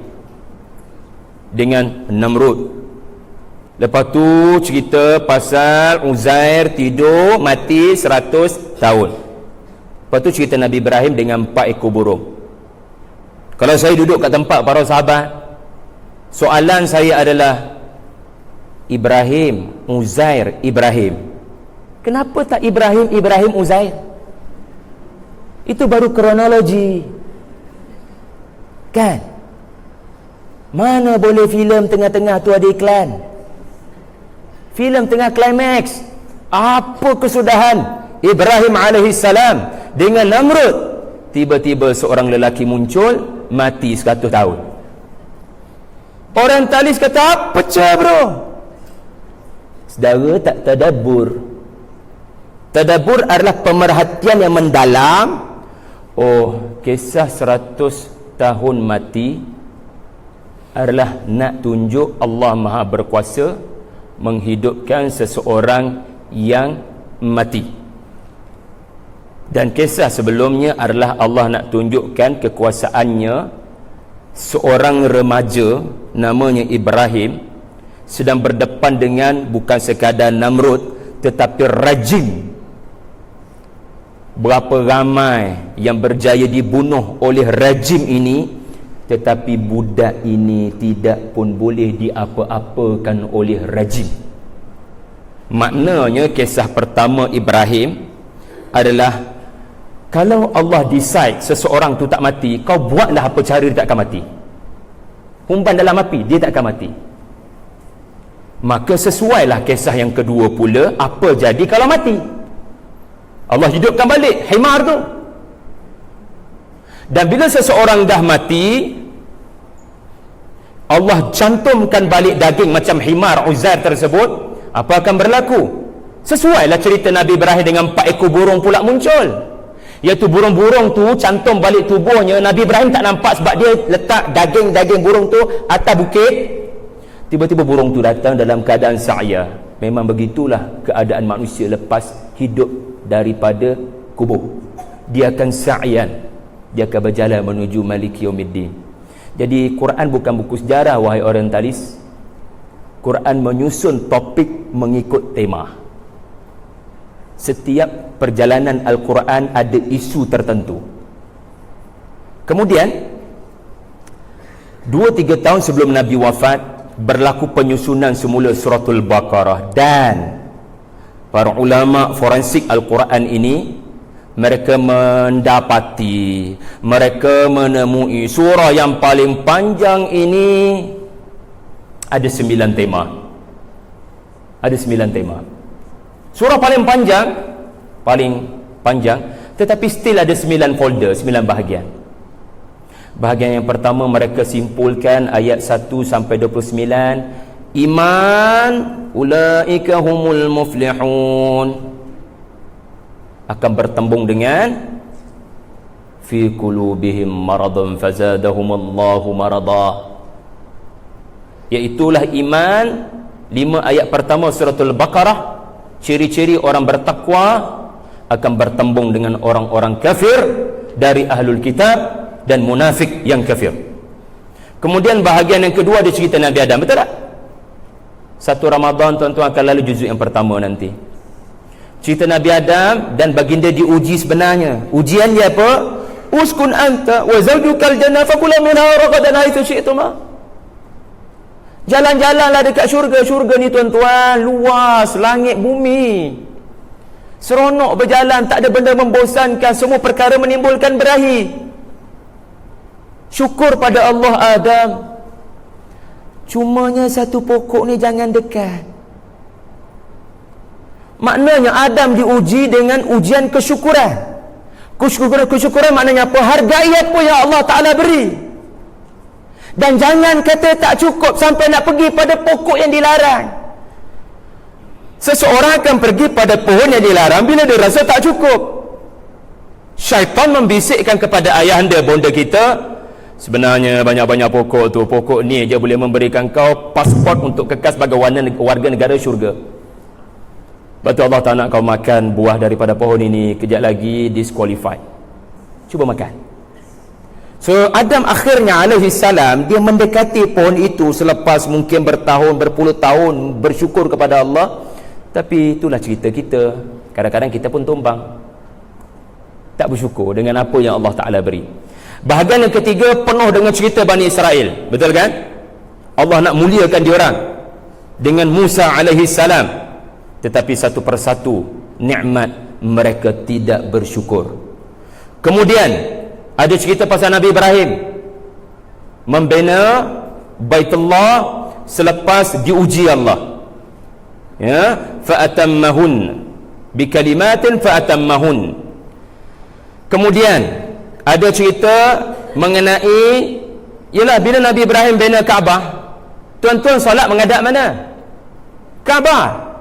dengan Namrud. Lepas tu cerita pasal Uzair tidur mati 100 tahun. Lepas tu cerita Nabi Ibrahim dengan 4 ekor burung. Kalau saya duduk kat tempat para sahabat, soalan saya adalah, Ibrahim, Uzair, Ibrahim, kenapa tak Ibrahim, Uzair? Itu baru kronologi, kan? Mana boleh filem tengah-tengah tu ada iklan? Filem tengah climax, apa kesudahan Ibrahim alaihissalam dengan Namrud? Tiba-tiba seorang lelaki muncul, mati 100 tahun. Orientalis kata, pecah bro. Saudara tak tadabbur. Tadabbur adalah pemerhatian yang mendalam. Oh, kisah 100 tahun mati adalah nak tunjuk Allah Maha Berkuasa menghidupkan seseorang yang mati. Dan kisah sebelumnya adalah Allah nak tunjukkan kekuasaannya. Seorang remaja namanya Ibrahim sedang berdepan dengan bukan sekadar Namrud, tetapi rajim. Berapa ramai yang berjaya dibunuh oleh rajim ini, tetapi budak ini tidak pun boleh diapa-apakan oleh rajim. Maknanya kisah pertama Ibrahim adalah, kalau Allah decide seseorang tu tak mati, kau buatlah apa cara dia tak akan mati. Umpan dalam api, dia tak akan mati. Maka sesuailah kisah yang kedua pula, apa jadi kalau mati? Allah hidupkan balik himar tu. Dan bila seseorang dah mati, Allah cantumkan balik daging macam himar Uzair tersebut, apa akan berlaku? Sesuailah cerita Nabi Ibrahim dengan 4 ekor burung pula muncul. Iaitu burung-burung tu cantum balik tubuhnya. Nabi Ibrahim tak nampak sebab dia letak daging-daging burung tu atas bukit. Tiba-tiba burung tu datang dalam keadaan sa'ya. Memang begitulah keadaan manusia lepas hidup daripada kubur. Dia akan sa'yan, dia akan berjalan menuju Maliki Yaumiddin. Jadi Quran bukan buku sejarah, wahai orientalis. Quran menyusun topik mengikut tema. Setiap perjalanan Al-Quran ada isu tertentu. Kemudian 2-3 tahun sebelum Nabi wafat, berlaku penyusunan semula suratul Baqarah. Dan para ulama forensik Al-Quran ini mereka mendapati, mereka menemui surah yang paling panjang ini ada 9 tema. Ada 9 tema. Surah paling panjang, tetapi still ada 9 folder, 9 bahagian. Bahagian yang pertama mereka simpulkan ayat 1 sampai 29, iman ulaika humul muflihun, akan bertembung dengan fi qulubihim maradun fazadahumullahu marada, iaitulah iman. 5 ayat pertama suratul Baqarah, ciri-ciri orang bertakwa akan bertembung dengan orang-orang kafir dari ahlul kitab dan munafik yang kafir. Kemudian bahagian yang kedua ada cerita Nabi Adam, betul tak? 1 Ramadan tuan-tuan akan lalu juzuk yang pertama nanti. Cerita Nabi Adam dan baginda diuji sebenarnya. Ujian dia apa? Uskun anta wa zawjukal jannah fakula minha ragadan haitsu syi'tuma. Jalan-jalanlah dekat syurga. Syurga ni tuan-tuan luas, langit bumi, seronok berjalan, tak ada benda membosankan, semua perkara menimbulkan berahi. Syukur pada Allah Adam. Cumanya satu pokok ni jangan dekat. Maknanya Adam diuji dengan ujian kesyukuran. Kesyukuran maknanya apa? Hargai apa yang Allah Ta'ala beri. Dan jangan kata tak cukup sampai nak pergi pada pokok yang dilarang. Seseorang akan pergi pada pohon yang dilarang bila dia rasa tak cukup. Syaitan membisikkan kepada ayahanda bonda kita, sebenarnya banyak-banyak pokok tu, pokok ni je boleh memberikan kau pasport untuk kekal sebagai warga negara syurga. Betul, Allah tak nak kau makan buah daripada pohon ini, kejap lagi disqualified. Cuba makan. So Adam akhirnya alaihi salam, dia mendekati pohon itu selepas mungkin bertahun, berpuluh tahun bersyukur kepada Allah. Tapi itulah cerita kita. Kadang-kadang kita pun tumbang, tak bersyukur dengan apa yang Allah Ta'ala beri. Bahagian yang ketiga penuh dengan cerita Bani Israel, betul kan? Allah nak muliakan diorang dengan Musa alaihi salam, tetapi satu persatu nikmat mereka tidak bersyukur. Kemudian ada cerita pasal Nabi Ibrahim membina Baitullah selepas diuji Allah, ya, fa'atammahun bikalimatin fa'atammahun. Kemudian ada cerita mengenai, ialah bila Nabi Ibrahim bina Kaabah, tuan-tuan solat menghadap mana? Kaabah.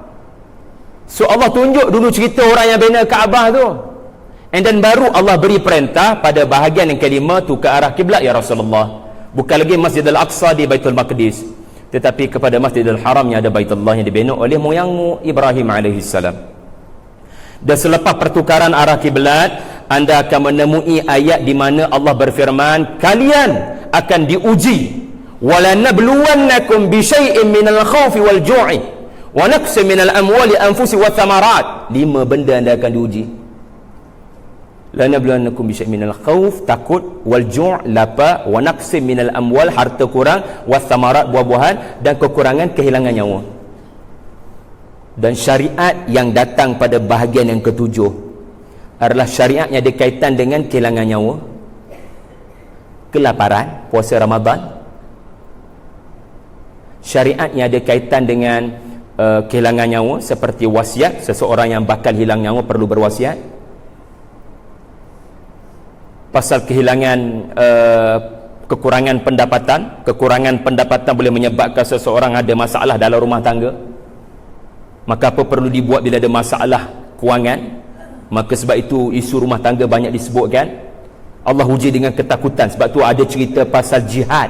So Allah tunjuk dulu cerita orang yang bina Kaabah tu, and then baru Allah beri perintah pada bahagian yang kelima tu ke arah kiblat ya Rasulullah. Bukan lagi Masjid Al-Aqsa di Baitul Maqdis, tetapi kepada Masjidil Haram yang ada Baitullah yang dibina oleh moyangmu Ibrahim AS. Dan selepas pertukaran arah kiblat, anda akan menemui ayat di mana Allah berfirman, kalian akan diuji, wala nabluwannakum bi syai'in minal khawfi wal ju'i wa naqsin minal amwali anfusi wath thamarat. 5 benda anda akan diuji. La nabluwannakum bi syai'in minal khauf, takut, wal ju', lapar, wa naqsin minal amwal, harta kurang, wath thamarat, buah-buahan, dan kekurangan, kehilangan nyawa. Dan syariat yang datang pada bahagian yang ketujuh adalah syariat yang ada kaitan dengan kehilangan nyawa, kelaparan, puasa Ramadan. Syariat yang ada kaitan dengan kehilangan nyawa seperti wasiat, seseorang yang bakal hilang nyawa perlu berwasiat. Pasal kehilangan kekurangan pendapatan boleh menyebabkan seseorang ada masalah dalam rumah tangga. Maka apa perlu dibuat bila ada masalah kewangan? Maka sebab itu isu rumah tangga banyak disebutkan. Allah uji dengan ketakutan. Sebab tu ada cerita pasal jihad,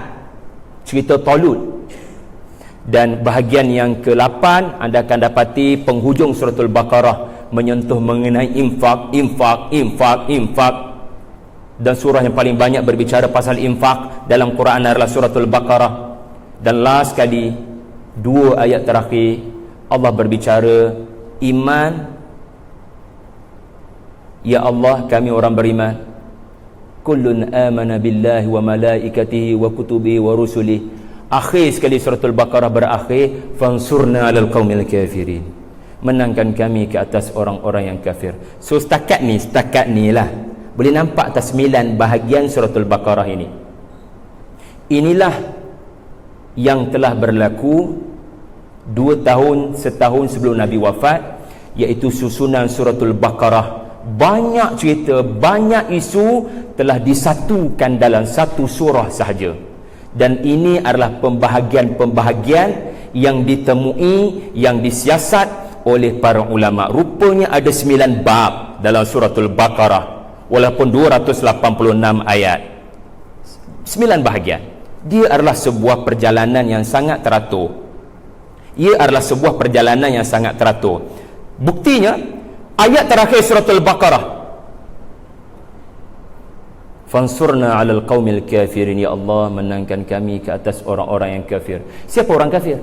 cerita Talut. Dan bahagian yang ke-8 anda akan dapati penghujung suratul Baqarah menyentuh mengenai infak. Dan surah yang paling banyak berbicara pasal infak dalam Quran adalah suratul Baqarah. Dan last kali 2 ayat terakhir Allah berbicara iman. Ya Allah, kami orang beriman. Kullun amana billahi wa malaikatihi wa kutubihi wa rusulihi. Akhir sekali suratul Baqarah berakhir, fansurna alal qaumil kafirin. menangkan kami ke atas orang-orang yang kafir. So setakat ni lah boleh nampak atas 9 bahagian suratul Baqarah ini. Inilah yang telah berlaku 2 tahun setahun sebelum Nabi wafat, iaitu susunan suratul Baqarah. Banyak cerita, banyak isu telah disatukan dalam satu surah sahaja. Dan ini adalah pembahagian-pembahagian yang ditemui, yang disiasat oleh para ulama. Rupanya ada 9 bab dalam suratul Baqarah, walaupun 286 ayat. 9 bahagian. Dia adalah sebuah perjalanan yang sangat teratur. Ia adalah sebuah perjalanan yang sangat teratur. Buktinya ayat terakhir suratul Baqarah, fansurna 'alal qaumil kafirin, ya Allah menangkan kami ke atas orang-orang yang kafir. Siapa orang kafir?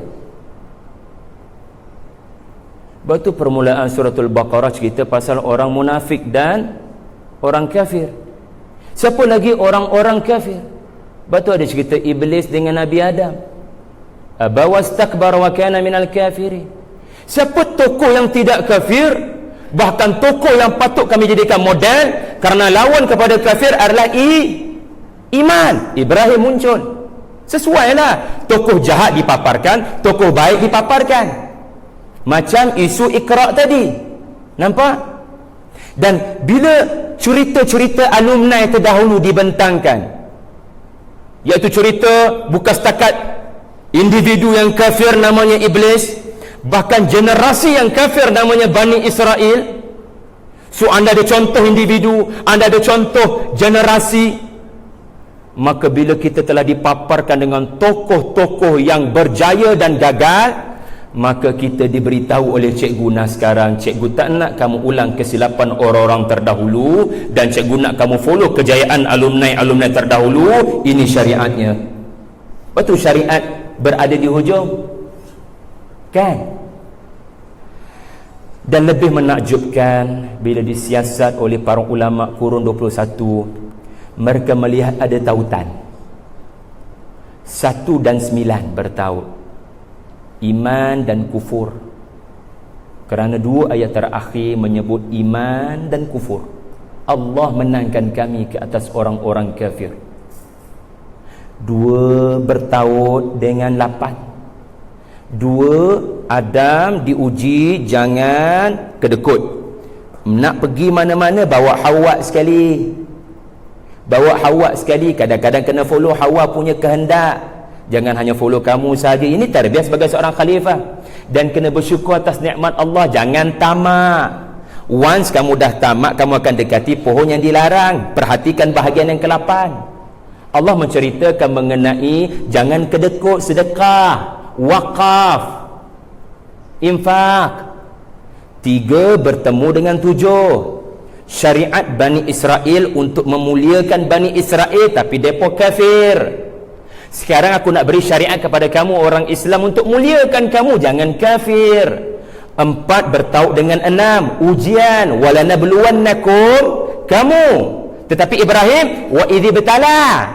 Batu permulaan suratul Baqarah cerita pasal orang munafik dan orang kafir. Siapa lagi orang-orang kafir? Batu ada cerita iblis dengan Nabi Adam. Aba wastakbara wa kana minal kafirin. Siapa tokoh yang tidak kafir? Bahkan tokoh yang patut kami jadikan model, karena lawan kepada kafir adalah iman. Ibrahim muncul. Sesuailah, tokoh jahat dipaparkan, tokoh baik dipaparkan. Macam isu Iqra tadi. Nampak? Dan bila cerita-cerita alumni terdahulu dibentangkan, iaitu cerita bukan setakat individu yang kafir namanya iblis, bahkan generasi yang kafir namanya Bani Israel. So anda ada contoh individu, anda ada contoh generasi. Maka bila kita telah dipaparkan dengan tokoh-tokoh yang berjaya dan gagal, maka kita diberitahu oleh cikgu Nas sekarang, cikgu tak nak kamu ulang kesilapan orang-orang terdahulu, dan cikgu nak kamu follow kejayaan alumni terdahulu. Ini syariatnya. Betul, syariat berada di hujung, kan? Dan lebih menakjubkan bila disiasat oleh para ulama kurun 21, mereka melihat ada tautan 1 dan 9 bertaut, iman dan kufur. Kerana 2 ayat terakhir menyebut iman dan kufur. Allah menangkan kami ke atas orang-orang kafir. 2 bertaut dengan 8. 2 Adam diuji jangan kedekut. Nak pergi mana-mana bawa Hawa sekali. Kadang-kadang kena follow Hawa punya kehendak. Jangan hanya follow kamu sahaja. Ini tarbiyah sebagai seorang khalifah. Dan kena bersyukur atas nikmat Allah. Jangan tamak. Once kamu dah tamak, kamu akan dekati pohon yang dilarang. Perhatikan bahagian yang ke-8. Allah menceritakan mengenai jangan kedekut, sedekah, wakaf, infak. 3 bertemu dengan 7. Syariat Bani Israel untuk memuliakan Bani Israel, tapi mereka kafir. Sekarang aku nak beri syariat kepada kamu orang Islam untuk muliakan kamu, jangan kafir. 4 bertaut dengan 6, ujian, walanabluwannakum, kamu. Tetapi Ibrahim, wa idzi betala,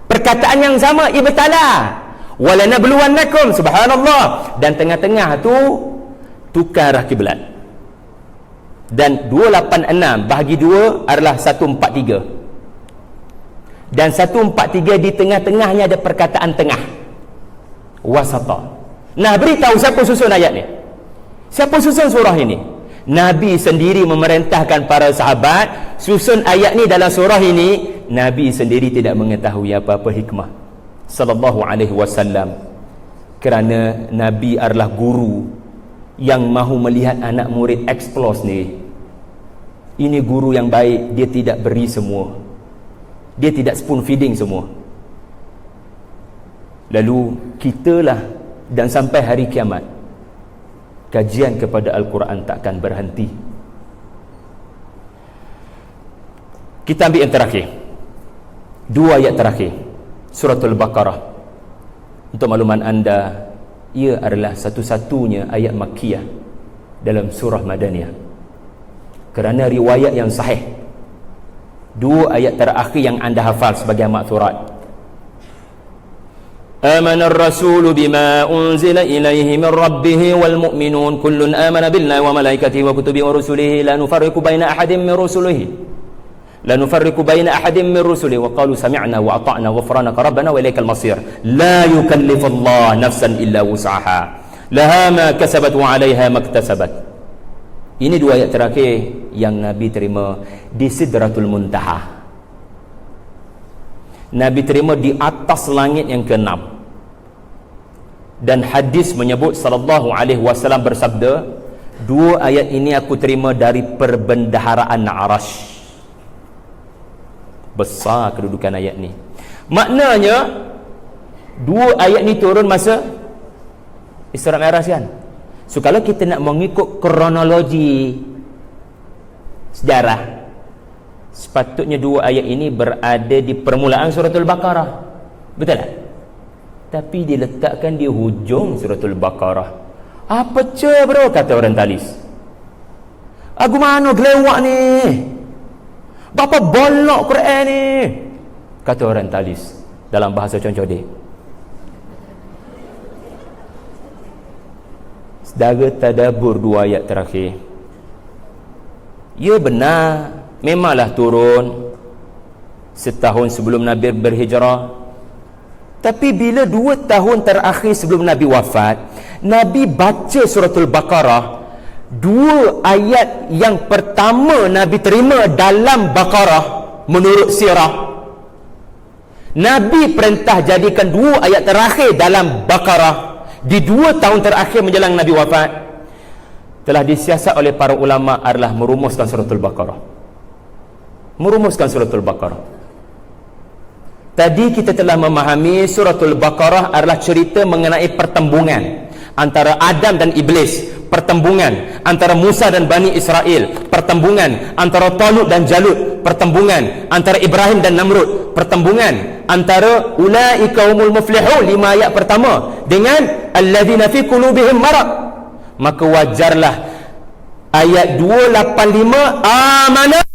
perkataan yang sama, ibtala, walanabluwannakum, subhanallah. Dan tengah-tengah tu tukar kiblat. Dan 286 bahagi 2 adalah 143. Dan 143 di tengah-tengahnya ada perkataan tengah, wasata. Nah, beritahu siapa susun ayat ni, siapa susun surah ini. Nabi sendiri memerintahkan para sahabat susun ayat ni dalam surah ini. Nabi sendiri tidak mengetahui apa-apa hikmah sallallahu alaihi wasallam, kerana Nabi adalah guru yang mahu melihat anak murid explore ni. Ini guru yang baik, dia tidak beri semua, dia tidak spoon feeding semua. Lalu kitalah, dan sampai hari kiamat kajian kepada Al-Quran takkan berhenti. Kita ambil yang terakhir, 2 ayat terakhir suratul Baqarah. Untuk makluman anda, ia adalah satu-satunya ayat Makkiyah dalam surah Madaniyah, kerana riwayat yang sahih. 2 ayat terakhir yang anda hafal sebagai amat surat. Amana ar-rasulu bima unzila ilaihi min rabbih wal mu'minun kullun amana billahi wa malaikatihi wa kutubihi wa rusulihi la nufarriqu baina ahadin min rusulihi wa qalu sami'na wa ata'na ghufranaka rabbana wa ilaikal masir la yukallifu Allah nafsan illa wus'aha laha ma kasabat wa 'alaiha maktasabat. Ini dua ayat terakhir yang Nabi terima di Sidratul Muntaha. Nabi terima di atas langit yang ke-6. Dan hadis menyebut sallallahu alaihi wasallam bersabda, dua ayat ini aku terima dari perbendaharaan Arash. Besar kedudukan ayat ni. Maknanya dua ayat ni turun masa Isra Mi'raj kan. So kalau kita nak mengikut kronologi sejarah, sepatutnya dua ayat ini berada di permulaan suratul Baqarah. Betul tak? Tapi diletakkan di hujung suratul Baqarah. Apa ce bro, kata orientalis. Aku mana gelewak ni? Bapa bolok Quran ni, kata orientalis dalam bahasa concodek. Saudara tadabbur dua ayat terakhir. Ya benar, memanglah turun setahun sebelum Nabi berhijrah. Tapi bila 2 tahun terakhir sebelum Nabi wafat, Nabi baca suratul Baqarah, dua ayat yang pertama Nabi terima dalam Baqarah menurut sirah. Nabi perintah jadikan dua ayat terakhir dalam Baqarah di 2 tahun terakhir menjelang Nabi wafat, telah disiasat oleh para ulama adalah merumuskan suratul Baqarah. Merumuskan suratul Baqarah. Tadi kita telah memahami suratul Baqarah adalah cerita mengenai pertembungan antara Adam dan Iblis, pertembungan antara Musa dan Bani Israel, pertembungan antara Talut dan Jalut, pertembungan antara Ibrahim dan Namrud, pertembungan antara ulaika humul muflihun 5 ayat pertama dengan alladzina fi qulubihim marad. Maka wajarlah ayat 285 amana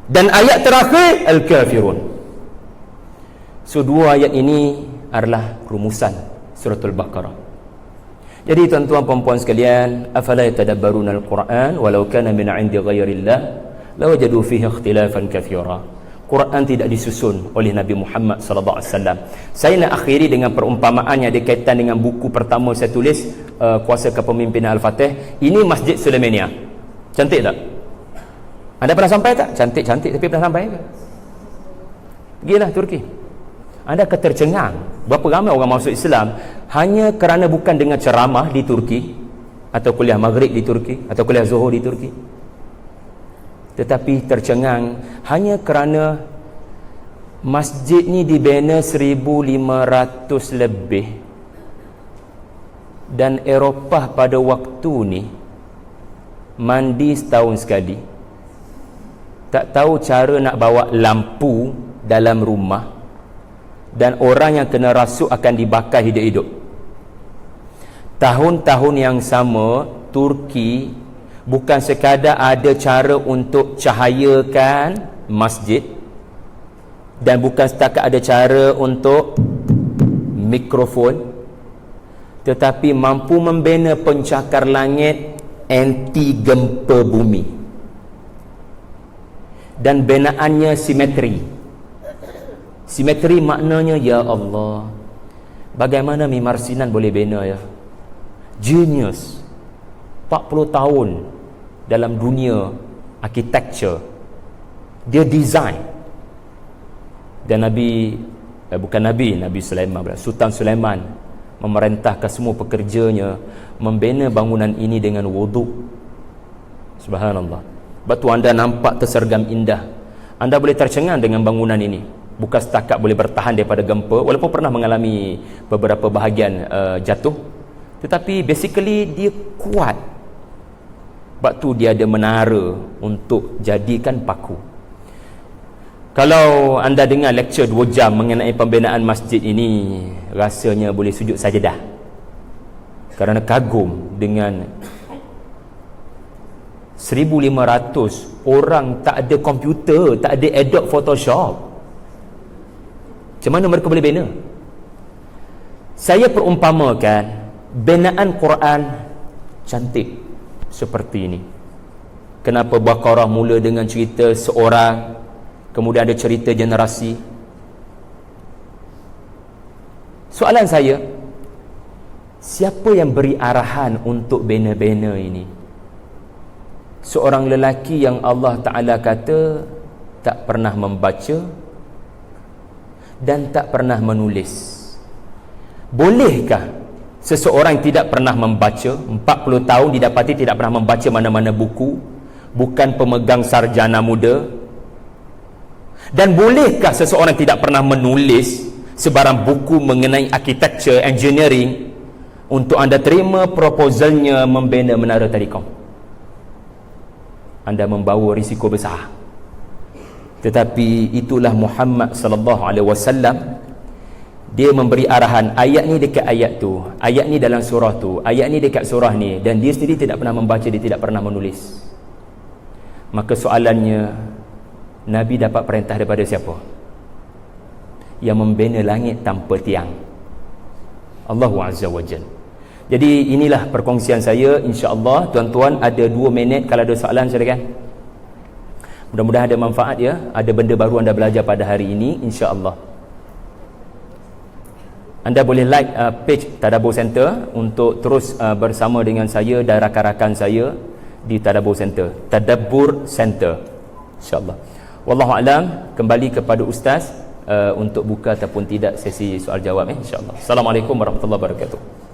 dan ayat terakhir al-kafirun. So dua ayat ini adalah rumusan suratul Baqarah. Jadi tuan-tuan puan-puan sekalian, afala yatadabbaruna al-Quran walau kana min 'indi ghairillah lawajadu fihi ikhtilafan katsira. Quran tidak disusun oleh Nabi Muhammad sallallahu alaihi wasallam. Saya nak akhiri dengan perumpamaan yang ada kaitan dengan buku pertama saya tulis, Kuasa Kepemimpinan Al-Fatih. Ini Masjid Sulaimania. Cantik tak? Anda pernah sampai tak? Cantik-cantik, tapi pernah sampai ke? Pergilah Turki. Anda akan tercengang berapa ramai orang masuk Islam hanya kerana bukan dengan ceramah di Turki atau kuliah maghrib di Turki atau kuliah zuhur di Turki, tetapi tercengang hanya kerana masjid ni dibina 1500 lebih, dan Eropah pada waktu ni mandi setahun sekali, tak tahu cara nak bawa lampu dalam rumah, dan orang yang kena rasuk akan dibakar hidup-hidup. Tahun-tahun yang sama, Turki bukan sekadar ada cara untuk cahayakan masjid, dan bukan setakat ada cara untuk mikrofon, tetapi mampu membina pencakar langit anti gempa bumi, dan binaannya simetri. Simetri maknanya, ya Allah, bagaimana Mimar Sinan boleh bina ya? Genius. 40 tahun dalam dunia architecture, dia design. Dan Nabi Sulaiman, Sultan Sulaiman memerintahkan semua pekerjanya membina bangunan ini dengan wuduk. Subhanallah. Sebab tu anda nampak tersergam indah. Anda boleh tercengang dengan bangunan ini. Bukan setakat boleh bertahan daripada gempa, walaupun pernah mengalami beberapa bahagian jatuh, tetapi basically dia kuat. Sebab tu dia ada menara untuk jadikan paku. Kalau anda dengar lecture 2 jam mengenai pembinaan masjid ini, rasanya boleh sujud sajadah kerana kagum dengan 1500 orang. Tak ada komputer, tak ada Adobe Photoshop. Macam mana mereka boleh bina? Saya perumpamakan binaan Quran cantik seperti ini. Kenapa Baqarah mula dengan cerita seorang, kemudian ada cerita generasi? Soalan saya, siapa yang beri arahan untuk bina-bina ini? Seorang lelaki yang Allah Ta'ala kata tak pernah membaca dan tak pernah menulis. Bolehkah seseorang yang tidak pernah membaca, 40 tahun didapati tidak pernah membaca mana-mana buku, bukan pemegang sarjana muda, dan bolehkah seseorang tidak pernah menulis sebarang buku mengenai architecture, engineering, untuk anda terima proposalnya membina menara telekom? Anda membawa risiko besar. Tetapi itulah Muhammad sallallahu alaihi wasallam. Dia memberi arahan, ayat ni dekat ayat tu, ayat ni dalam surah tu, ayat ni dekat surah ni, dan dia sendiri tidak pernah membaca, dia tidak pernah menulis. Maka soalannya, Nabi dapat perintah daripada siapa? Yang membina langit tanpa tiang, Allah Azza wa Jalla. Jadi inilah perkongsian saya. InsyaAllah tuan-tuan ada 2 minit. Kalau ada soalan silakan. Mudah-mudahan ada manfaat ya. Ada benda baru anda belajar pada hari ini, insyaAllah. Anda boleh like page Tadabbur Center untuk terus bersama dengan saya dan rakan-rakan saya di Tadabbur Center. Tadabbur Center, insyaAllah. Wallahualam. Kembali kepada Ustaz untuk buka ataupun tidak sesi soal jawab, insyaAllah. Assalamualaikum warahmatullahi wabarakatuh.